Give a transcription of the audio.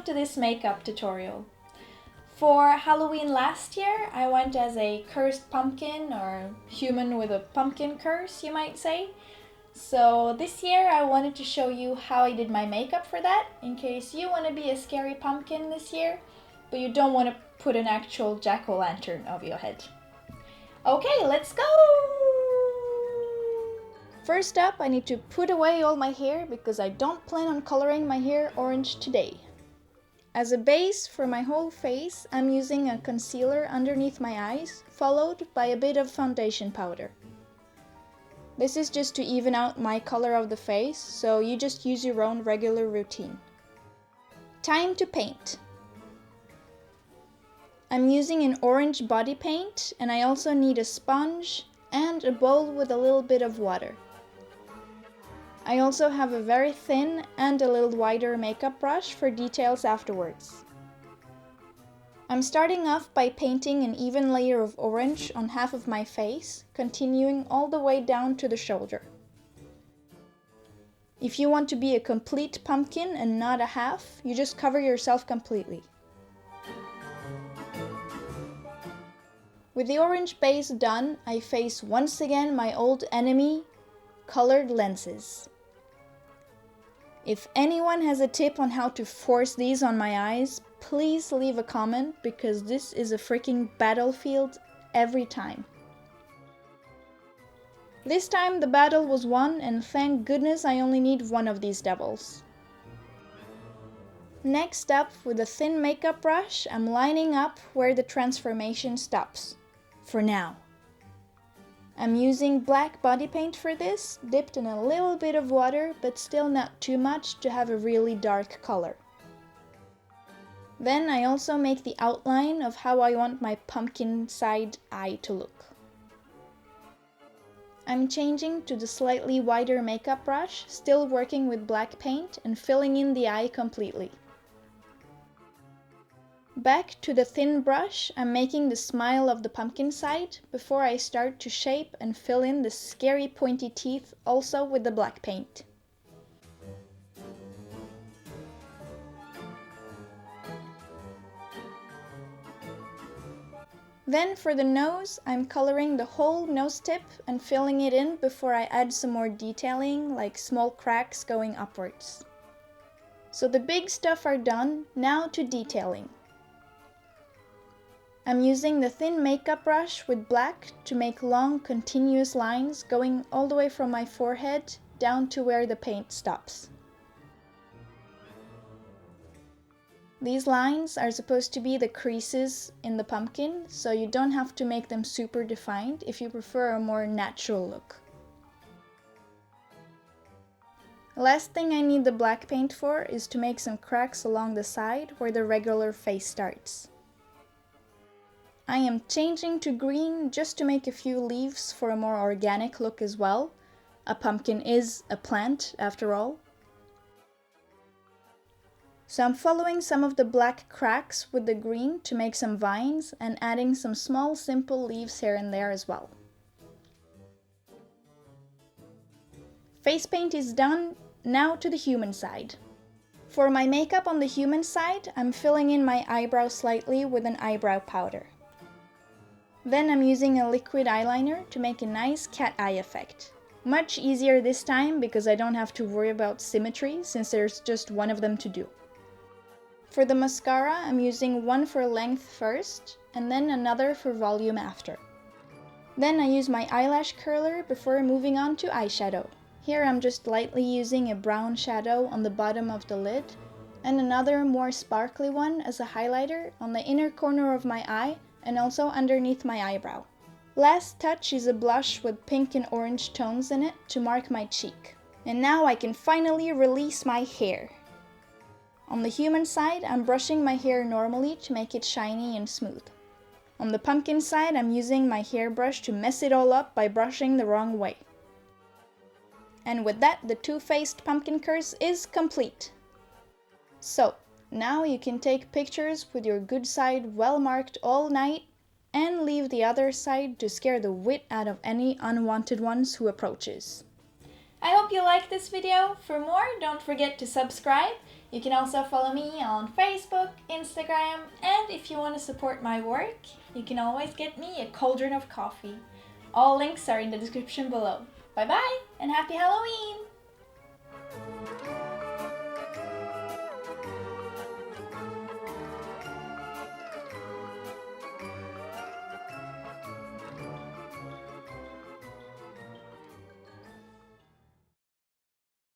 to this makeup tutorial. For Halloween last year, I went as a cursed pumpkin, or human with a pumpkin curse, you might say. So this year I wanted to show you how I did my makeup for that, in case you want to be a scary pumpkin this year, but you don't want to put an actual jack-o'-lantern over your head. Okay, let's go! First up, I need to put away all my hair because I don't plan on coloring my hair orange today. As a base for my whole face, I'm using a concealer underneath my eyes, followed by a bit of foundation powder. This is just to even out my color of the face, so you just use your own regular routine. Time to paint. I'm using an orange body paint, and I also need a sponge and a bowl with a little bit of water. I also have a very thin and a little wider makeup brush for details afterwards. I'm starting off by painting an even layer of orange on half of my face, continuing all the way down to the shoulder. If you want to be a complete pumpkin and not a half, you just cover yourself completely. With the orange base done, I face once again my old enemy, colored lenses. If anyone has a tip on how to force these on my eyes, please leave a comment, because this is a freaking battlefield every time. This time the battle was won, and thank goodness I only need one of these devils. Next up, with a thin makeup brush, I'm lining up where the transformation stops. For now. I'm using black body paint for this, dipped in a little bit of water, but still not too much to have a really dark color. Then I also make the outline of how I want my pumpkin side eye to look. I'm changing to the slightly wider makeup brush, still working with black paint and filling in the eye completely. Back to the thin brush, I'm making the smile of the pumpkin side before I start to shape and fill in the scary pointy teeth also with the black paint. Then for the nose, I'm coloring the whole nose tip and filling it in before I add some more detailing, like small cracks going upwards. So the big stuff are done, now to detailing. I'm using the thin makeup brush with black to make long continuous lines going all the way from my forehead down to where the paint stops. These lines are supposed to be the creases in the pumpkin, so you don't have to make them super defined if you prefer a more natural look. The last thing I need the black paint for is to make some cracks along the side where the regular face starts. I am changing to green just to make a few leaves for a more organic look as well. A pumpkin is a plant after all. So I'm following some of the black cracks with the green to make some vines and adding some small simple leaves here and there as well. Face paint is done, now to the human side. For my makeup on the human side, I'm filling in my eyebrow slightly with an eyebrow powder. Then I'm using a liquid eyeliner to make a nice cat eye effect. Much easier this time because I don't have to worry about symmetry since there's just one of them to do. For the mascara, I'm using one for length first and then another for volume after. Then I use my eyelash curler before moving on to eyeshadow. Here I'm just lightly using a brown shadow on the bottom of the lid and another more sparkly one as a highlighter on the inner corner of my eye and also underneath my eyebrow. Last touch is a blush with pink and orange tones in it to mark my cheek. And now I can finally release my hair. On the human side, I'm brushing my hair normally to make it shiny and smooth. On the pumpkin side, I'm using my hairbrush to mess it all up by brushing the wrong way. And with that, the two-faced pumpkin curse is complete. So, now you can take pictures with your good side well marked all night and leave the other side to scare the wit out of any unwanted ones who approaches. I hope you liked this video. For more, don't forget to subscribe You can also follow me on Facebook, Instagram, and if you want to support my work, you can always get me a cauldron of coffee. All links are in the description below. Bye bye and happy Halloween!